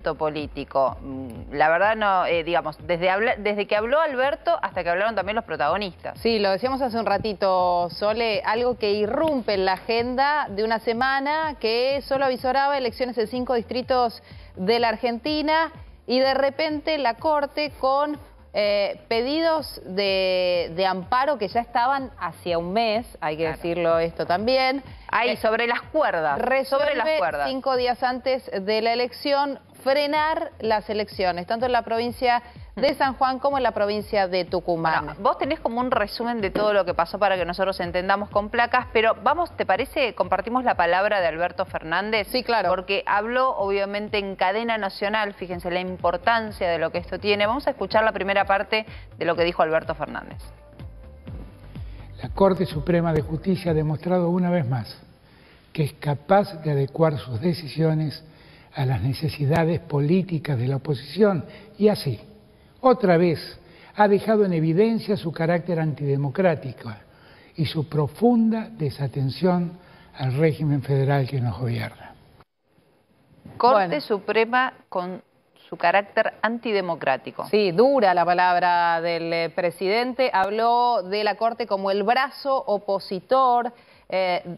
momento político. La verdad, no, digamos, desde que habló Alberto hasta que hablaron también los protagonistas. Sí, lo decíamos hace un ratito, Sole, algo que irrumpe en la agenda de una semana que solo avisoraba elecciones en 5 distritos de la Argentina y de repente la Corte con pedidos de amparo que ya estaban hacía un mes, hay que decirlo esto también. Ahí, sobre las cuerdas. Resuelve sobre las cuerdas. 5 días antes de la elección frenar las elecciones, tanto en la provincia de San Juan como en la provincia de Tucumán. Bueno, vos tenés como un resumen de todo lo que pasó para que nosotros entendamos con placas, pero vamos, ¿te parece? Compartimos la palabra de Alberto Fernández. Sí, claro. Porque habló, obviamente, en cadena nacional, fíjense la importancia de lo que esto tiene. Vamos a escuchar la primera parte de lo que dijo Alberto Fernández. La Corte Suprema de Justicia ha demostrado una vez más que es capaz de adecuar sus decisiones a las necesidades políticas de la oposición y así, otra vez, ha dejado en evidencia su carácter antidemocrático y su profunda desatención al régimen federal que nos gobierna. Corte Suprema con su carácter antidemocrático. Sí, dura la palabra del presidente. Habló de la Corte como el brazo opositor,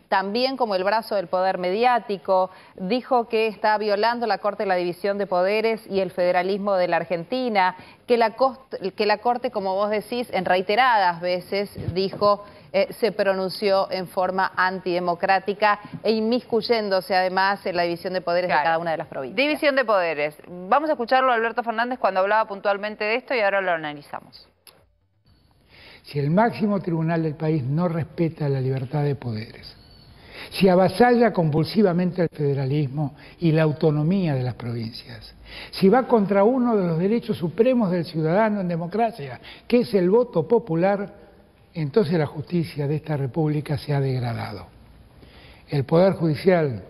también como el brazo del poder mediático. Dijo que está violando la Corte la división de poderes y el federalismo de la Argentina, que la Corte, como vos decís, en reiteradas veces dijo, se pronunció en forma antidemocrática e inmiscuyéndose además en la división de poderes de cada una de las provincias. División de poderes. Vamos a escucharlo a Alberto Fernández cuando hablaba puntualmente de esto y ahora lo analizamos. Si el máximo tribunal del país no respeta la libertad de poderes, si avasalla compulsivamente el federalismo y la autonomía de las provincias, si va contra uno de los derechos supremos del ciudadano en democracia, que es el voto popular, entonces la justicia de esta república se ha degradado. El Poder Judicial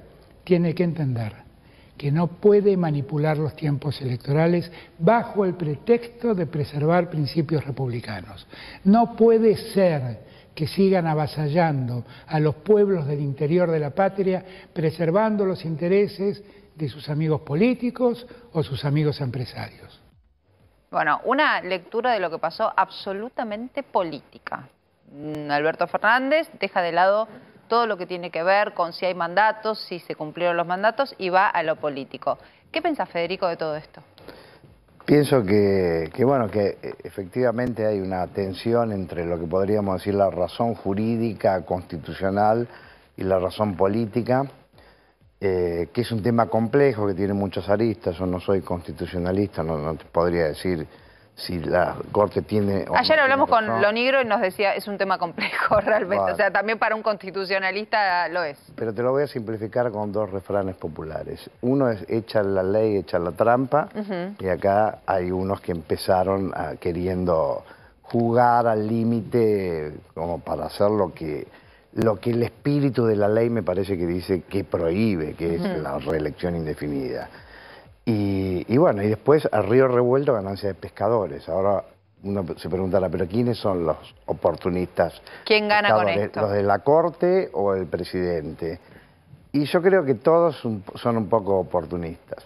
tiene que entender que no puede manipular los tiempos electorales bajo el pretexto de preservar principios republicanos. No puede ser que sigan avasallando a los pueblos del interior de la patria, preservando los intereses de sus amigos políticos o sus amigos empresarios. Bueno, una lectura de lo que pasó absolutamente política. Alberto Fernández deja de lado todo lo que tiene que ver con si hay mandatos, si se cumplieron los mandatos y va a lo político. ¿Qué piensa Federico de todo esto? Pienso que efectivamente hay una tensión entre lo que podríamos decir la razón jurídica, constitucional y la razón política, que es un tema complejo, que tiene muchas aristas. Yo no soy constitucionalista, no te podría decir si la Corte tiene... Ayer hablamos con Lonigro y nos decía, es un tema complejo realmente, vale. O sea, también para un constitucionalista lo es. Pero te lo voy a simplificar con 2 refranes populares. Uno es echa la ley, echa la trampa, y acá hay unos que empezaron queriendo jugar al límite como para hacer lo que el espíritu de la ley me parece que dice que prohíbe, que es la reelección indefinida. Y bueno, y después a río revuelto ganancia de pescadores. Ahora uno se preguntará, ¿pero quiénes son los oportunistas? ¿Quién gana con esto? ¿Los de la Corte o el presidente? Y yo creo que todos son un poco oportunistas.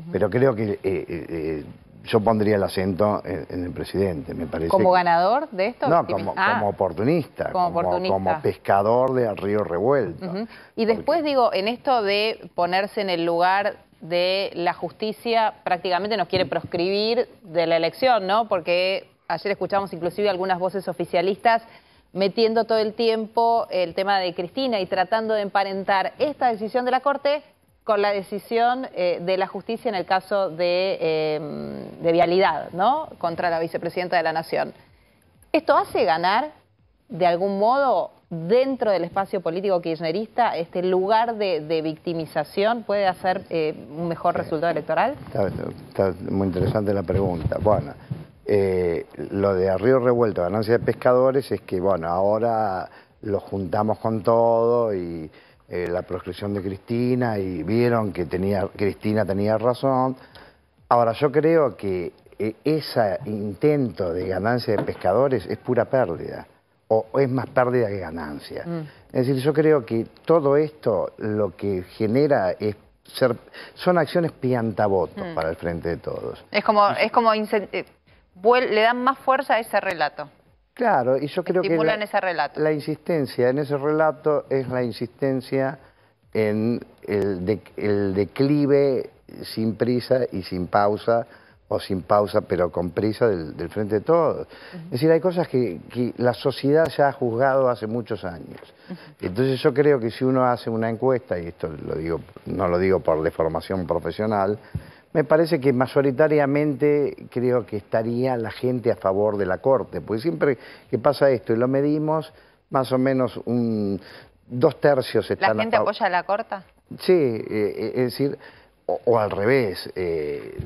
Pero creo que yo pondría el acento en el presidente, me parece. ¿Como ganador de esto? No, como oportunista, como pescador de a río revuelto. Y después digo, en esto de ponerse en el lugar de la justicia, prácticamente nos quiere proscribir de la elección, ¿no? Porque ayer escuchamos inclusive algunas voces oficialistas metiendo todo el tiempo el tema de Cristina y tratando de emparentar esta decisión de la Corte con la decisión de la justicia en el caso de Vialidad, ¿no? Contra la vicepresidenta de la Nación. ¿Esto hace ganar, de algún modo, dentro del espacio político kirchnerista, este lugar de victimización puede hacer un mejor resultado electoral? Está muy interesante la pregunta. Bueno, lo de a río revuelto, ganancia de pescadores, es que bueno, ahora lo juntamos con todo y la proscripción de Cristina y vieron que Cristina tenía razón. Ahora, yo creo que ese intento de ganancia de pescadores es pura pérdida. O es más pérdida que ganancia. Es decir, yo creo que todo esto lo que genera es son acciones piantavotos para el Frente de Todos. Es como le dan más fuerza a ese relato. Claro, y yo creo que ese relato. La insistencia en ese relato es la insistencia en el declive sin prisa y sin pausa, o sin pausa pero con prisa del Frente de Todos. Es decir, hay cosas que la sociedad ya ha juzgado hace muchos años. Entonces yo creo que si uno hace una encuesta, y esto no lo digo por deformación profesional, me parece que mayoritariamente creo que estaría la gente a favor de la Corte, porque siempre que pasa esto y lo medimos, más o menos 2/3 están ¿La gente apoya a la Corte? Sí, es decir, o al revés,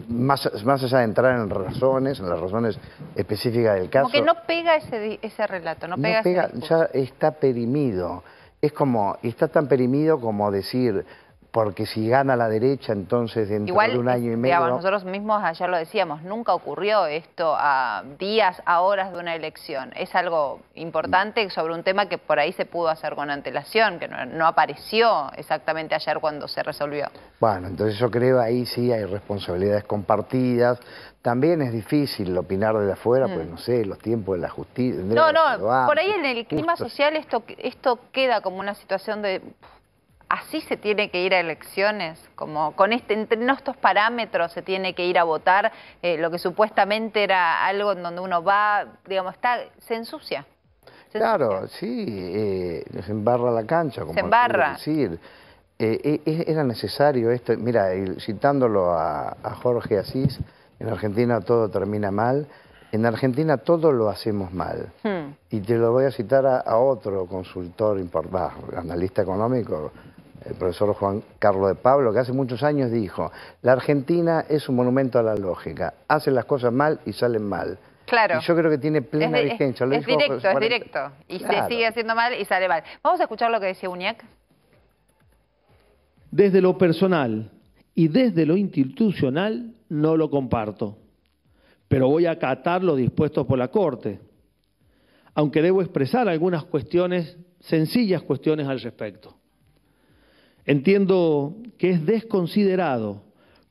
más allá de entrar en las razones específicas del caso. Como que no pega ese relato, no pega ese discurso. Ya está perimido. Está tan perimido como decir, porque si gana la derecha, entonces dentro de un año y medio... Digamos, nosotros mismos ayer lo decíamos, nunca ocurrió esto a días, a horas de una elección. Es algo importante sobre un tema que por ahí se pudo hacer con antelación, que no apareció exactamente ayer cuando se resolvió. Bueno, entonces yo creo ahí sí hay responsabilidades compartidas. También es difícil opinar desde afuera, pues no sé, los tiempos de la justicia... No, por ahí en el clima social esto queda como una situación de... ¿Así se tiene que ir a elecciones? Como entre estos parámetros se tiene que ir a votar, lo que supuestamente era algo en donde uno va, digamos, se ensucia. Claro, sí, se embarra la cancha, como se embarra. Decir. Era necesario esto. Mira, citándolo a Jorge Asís, en Argentina todo termina mal. En Argentina todo lo hacemos mal. Y te lo voy a citar a otro consultor importante, analista económico, el profesor Juan Carlos de Pablo, que hace muchos años dijo, la Argentina es un monumento a la lógica, hacen las cosas mal y salen mal. Claro. Y yo creo que tiene plena vigencia. Es directo. Y claro, se sigue haciendo mal y sale mal. Vamos a escuchar lo que decía Uñac. Desde lo personal y desde lo institucional no lo comparto, pero voy a acatar lo dispuesto por la Corte, aunque debo expresar algunas sencillas cuestiones al respecto. Entiendo que es desconsiderado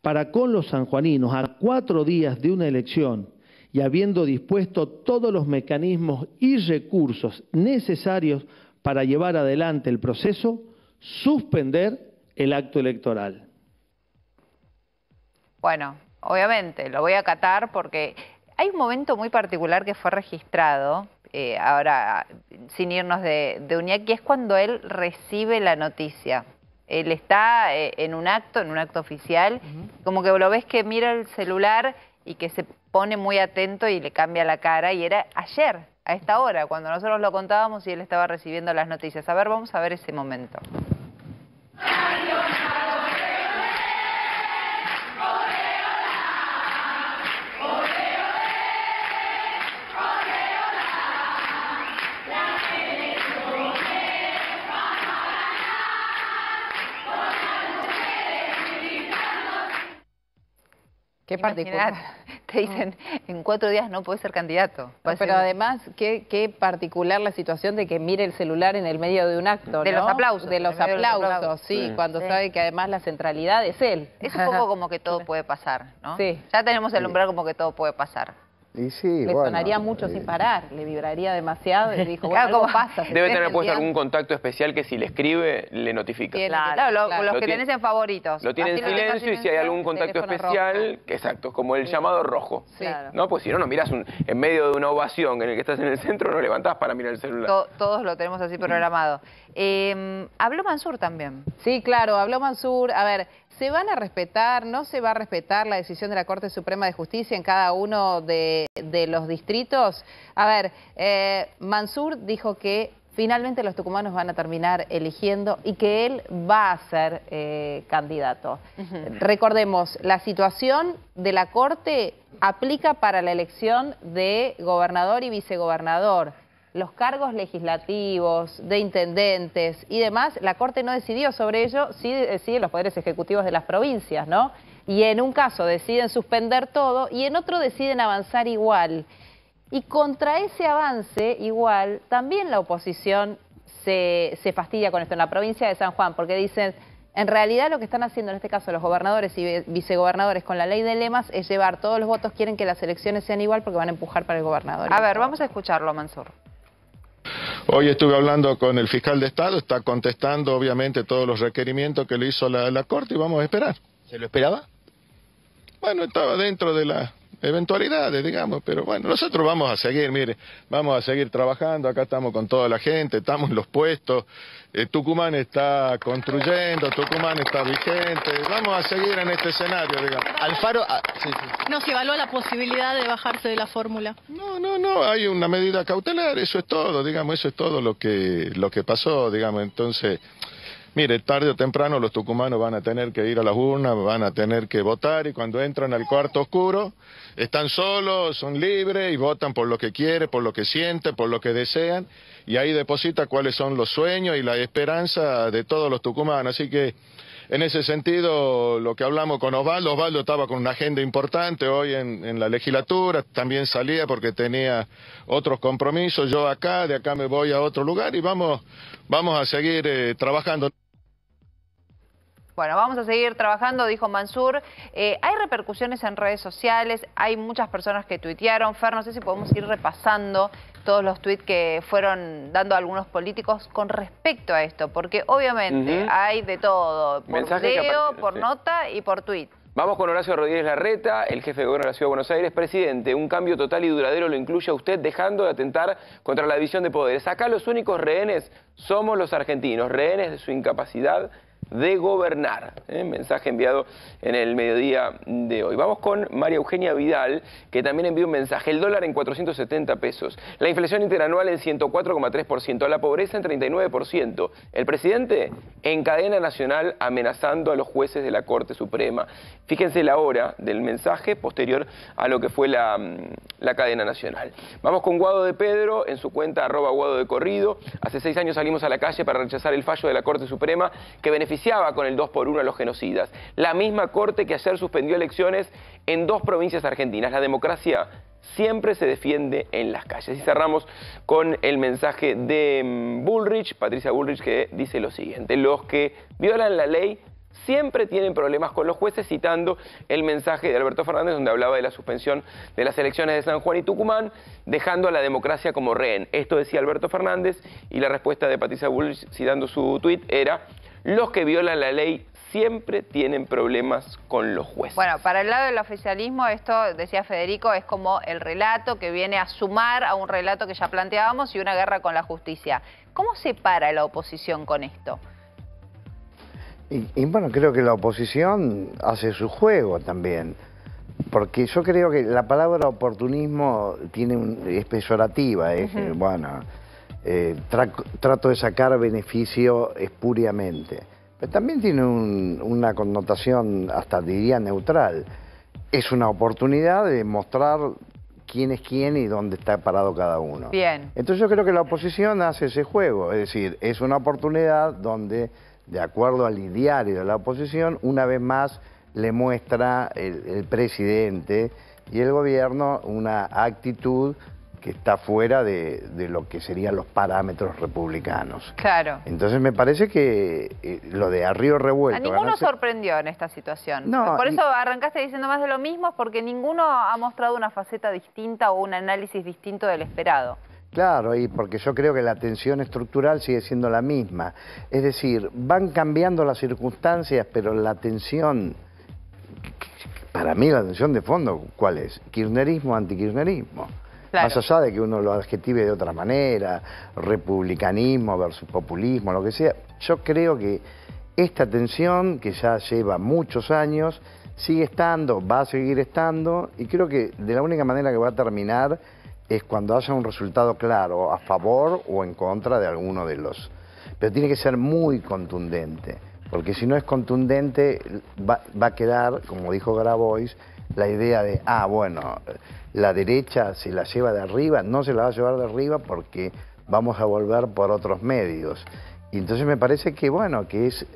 para con los sanjuaninos, a 4 días de una elección y habiendo dispuesto todos los mecanismos y recursos necesarios para llevar adelante el proceso, suspender el acto electoral. Bueno, obviamente, lo voy a acatar porque hay un momento muy particular que fue registrado, ahora sin irnos de Uñac, que es cuando él recibe la noticia. Él está en un acto oficial, como que lo ves que mira el celular y que se pone muy atento y le cambia la cara, y era ayer, a esta hora, cuando nosotros lo contábamos y él estaba recibiendo las noticias. A ver, vamos a ver ese momento. Qué particular. Te dicen, en 4 días no podés ser candidato. No, pero además, qué particular la situación de que mire el celular en el medio de un acto, de ¿no? los aplausos. De los aplausos, sí, cuando sabe que además la centralidad es él. Es un poco como que todo puede pasar, ¿no? Sí. Ya tenemos el umbral como que todo puede pasar. Y sí, le sonaría mucho sin parar, le vibraría demasiado y dijo, bueno, algo pasa. Debe tener puesto algún contacto especial que si le escribe, le notifica. Claro, los que tenés en favoritos. Lo tiene en silencio y si hay algún contacto especial, exacto, como el llamado rojo. Sí. ¿No? Pues si no mirás en medio de una ovación en el que estás en el centro, no levantás para mirar el celular. Todos lo tenemos así programado. Habló Mansur también. Sí, claro, habló Mansur. A ver, ¿se van a respetar, no se va a respetar la decisión de la Corte Suprema de Justicia en cada uno de los distritos? A ver, Mansur dijo que finalmente los tucumanos van a terminar eligiendo y que él va a ser candidato. Recordemos, la situación de la Corte aplica para la elección de gobernador y vicegobernador. Los cargos legislativos, de intendentes y demás, la Corte no decidió sobre ello, sí deciden los poderes ejecutivos de las provincias, ¿no? Y en un caso deciden suspender todo y en otro deciden avanzar igual. Y contra ese avance igual, también la oposición se fastidia con esto en la provincia de San Juan, porque dicen, En realidad lo que están haciendo en este caso los gobernadores y vicegobernadores con la ley de lemas es llevar todos los votos, quieren que las elecciones sean igual porque van a empujar para el gobernador. A ver, vamos a escucharlo, Mansur. Hoy estuve hablando con el fiscal de Estado, está contestando obviamente todos los requerimientos que le hizo la Corte y vamos a esperar. ¿Se lo esperaba? Bueno, estaba dentro de las eventualidades, digamos, pero bueno, nosotros vamos a seguir, mire, vamos a seguir trabajando, acá estamos con toda la gente, estamos en los puestos, Tucumán está construyendo, Tucumán está vigente, vamos a seguir en este escenario, digamos. Alfaro... No se evalúa la posibilidad de bajarse de la fórmula. No, hay una medida cautelar, eso es todo, digamos, eso es todo lo que pasó, digamos, entonces... Mire, tarde o temprano los tucumanos van a tener que ir a las urnas, van a tener que votar y cuando entran al cuarto oscuro están solos, son libres y votan por lo que quieren, por lo que sienten, por lo que desean y ahí deposita cuáles son los sueños y la esperanza de todos los tucumanos. Así que en ese sentido lo que hablamos con Osvaldo estaba con una agenda importante hoy en la legislatura, también salía porque tenía otros compromisos, yo acá, de acá me voy a otro lugar y vamos a seguir trabajando. Bueno, vamos a seguir trabajando, dijo Mansur. Hay repercusiones en redes sociales, hay muchas personas que tuitearon. Fer, no sé si podemos ir repasando todos los tuits que fueron dando algunos políticos con respecto a esto, porque obviamente hay de todo, por video, por nota y por tuit. Vamos con Horacio Rodríguez Larreta, el jefe de gobierno de la Ciudad de Buenos Aires. Presidente, un cambio total y duradero lo incluye a usted dejando de atentar contra la división de poderes. Acá los únicos rehenes somos los argentinos, rehenes de su incapacidad de gobernar. Mensaje enviado en el mediodía de hoy. Vamos con María Eugenia Vidal, que también envió un mensaje. El dólar en 470 pesos. La inflación interanual en 104,3%. La pobreza en 39%. El presidente en cadena nacional amenazando a los jueces de la Corte Suprema. Fíjense la hora del mensaje posterior a lo que fue la cadena nacional. Vamos con Guado de Pedro en su cuenta @Guado de Corrido. Hace 6 años salimos a la calle para rechazar el fallo de la Corte Suprema que beneficiaba con el 2x1 a los genocidas. La misma Corte que ayer suspendió elecciones en 2 provincias argentinas. La democracia siempre se defiende en las calles. Y cerramos con el mensaje de Bullrich, Patricia Bullrich, que dice lo siguiente: los que violan la ley siempre tienen problemas con los jueces, citando el mensaje de Alberto Fernández, donde hablaba de la suspensión de las elecciones de San Juan y Tucumán, dejando a la democracia como rehén. Esto decía Alberto Fernández, y la respuesta de Patricia Bullrich, citando su tuit, era: los que violan la ley siempre tienen problemas con los jueces. Bueno, para el lado del oficialismo, esto, decía Federico, es como el relato que viene a sumar a un relato que ya planteábamos y una guerra con la justicia. ¿Cómo se para la oposición con esto? Y bueno, creo que la oposición hace su juego también, porque yo creo que la palabra oportunismo es peyorativa, bueno, trato de sacar beneficio espuriamente, pero también tiene una connotación hasta diría neutral. Es una oportunidad de mostrar quién es quién y dónde está parado cada uno. Bien. Entonces yo creo que la oposición hace ese juego, es decir, es una oportunidad donde, de acuerdo al ideario de la oposición, una vez más le muestra el presidente y el gobierno una actitud que está fuera de lo que serían los parámetros republicanos. Claro. Entonces me parece que lo de a río revuelto... A ninguno sorprendió en esta situación. No, por eso arrancaste diciendo más de lo mismo, porque ninguno ha mostrado una faceta distinta o un análisis distinto del esperado. Claro, y porque yo creo que la tensión estructural sigue siendo la misma. Es decir, van cambiando las circunstancias, pero la tensión, para mí la tensión de fondo, ¿cuál es? Kirchnerismo, antikirchnerismo. Claro. Más allá de que uno lo adjetive de otra manera, republicanismo versus populismo, lo que sea, yo creo que esta tensión, que ya lleva muchos años, sigue estando, va a seguir estando, y creo que de la única manera que va a terminar es cuando haya un resultado claro, a favor o en contra de alguno de los... Pero tiene que ser muy contundente, porque si no es contundente va a quedar, como dijo Grabois, la idea de, bueno, la derecha se la lleva de arriba, no se la va a llevar de arriba porque vamos a volver por otros medios. Y entonces me parece que, bueno, que es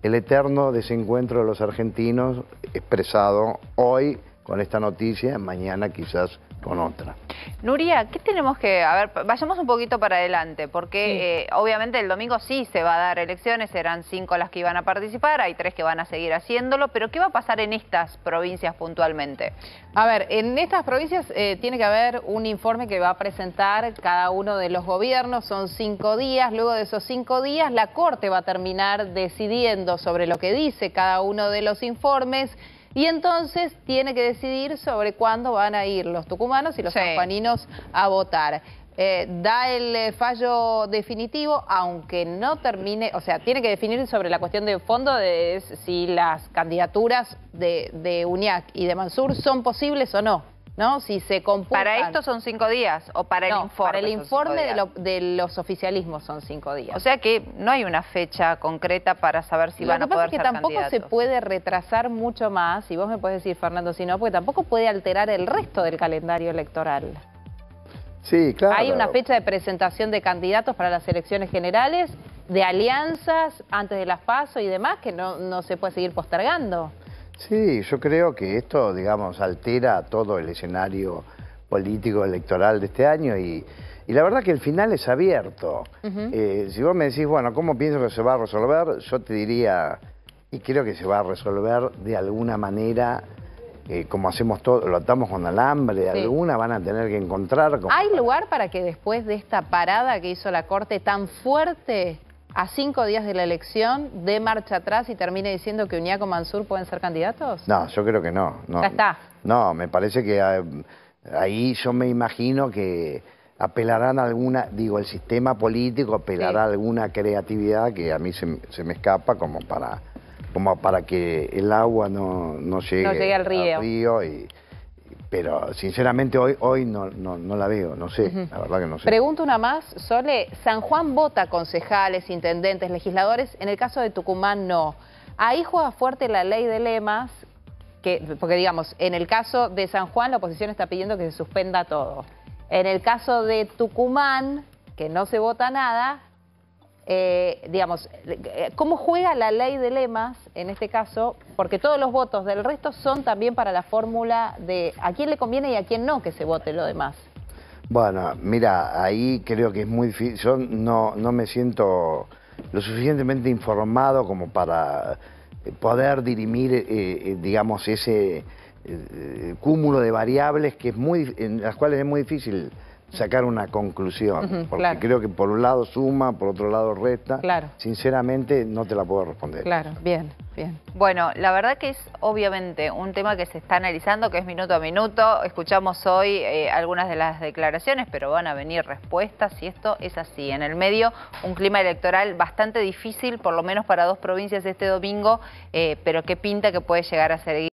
el eterno desencuentro de los argentinos expresado hoy con esta noticia, mañana quizás con otra. Nuria, ¿qué tenemos que...? A ver, vayamos un poquito para adelante, porque obviamente el domingo sí se va a dar elecciones, serán 5 las que iban a participar, hay 3 que van a seguir haciéndolo, pero ¿qué va a pasar en estas provincias puntualmente? A ver, en estas provincias tiene que haber un informe que va a presentar cada uno de los gobiernos, son 5 días, luego de esos 5 días la Corte va a terminar decidiendo sobre lo que dice cada uno de los informes. Y entonces tiene que decidir sobre cuándo van a ir los tucumanos y los sanjuaninos a votar. Da el fallo definitivo, aunque no termine, o sea, tiene que definir sobre la cuestión de fondo de si las candidaturas de UNIAC y de Mansur son posibles o no. ¿No? Si se computan... ¿Para esto son 5 días o para el informe? Para el informe de los oficialismos son 5 días. O sea que no hay una fecha concreta para saber si van a poder ser candidatos. Lo que pasa es que tampoco se puede retrasar mucho más, y vos me podés decir, Fernando, si no, porque tampoco puede alterar el resto del calendario electoral. Sí, claro. Hay una fecha de presentación de candidatos para las elecciones generales, de alianzas antes de las PASO y demás, que no se puede seguir postergando. Sí, yo creo que esto, digamos, altera todo el escenario político electoral de este año y la verdad que el final es abierto. Si vos me decís, bueno, ¿cómo pienso que se va a resolver? Yo te diría, y creo que se va a resolver de alguna manera, como hacemos todo, lo atamos con alambre, de alguna van a tener que encontrar... ¿Hay lugar para que después de esta parada que hizo la Corte tan fuerte... a 5 días de la elección, dé marcha atrás y termine diciendo que UNIAC o Mansur pueden ser candidatos? No, yo creo que no. Ya está. No, me parece que ahí yo me imagino que apelarán a alguna, digo, el sistema político apelará a alguna creatividad que a mí se me escapa como para que el agua no llegue al río. Pero sinceramente hoy no la veo, no sé, la verdad que no sé. Pregunto una más, Sole, San Juan vota concejales, intendentes, legisladores, en el caso de Tucumán no. Ahí juega fuerte la ley de lemas, porque digamos, en el caso de San Juan la oposición está pidiendo que se suspenda todo. En el caso de Tucumán, que no se vota nada, digamos, ¿cómo juega la ley de lemas en este caso? Porque todos los votos del resto son también para la fórmula de a quién le conviene y a quién no que se vote lo demás. Bueno, mira, ahí creo que es muy difícil. Yo no me siento lo suficientemente informado como para poder dirimir, digamos, ese cúmulo de variables que en las cuales es muy difícil sacar una conclusión, porque creo que por un lado suma, por otro lado resta. Claro. Sinceramente no te la puedo responder. Claro, bien, bien. Bueno, la verdad que es obviamente un tema que se está analizando, que es minuto a minuto. Escuchamos hoy algunas de las declaraciones, pero van a venir respuestas y esto es así. En el medio, un clima electoral bastante difícil, por lo menos para 2 provincias este domingo, pero que pinta que puede llegar a seguir.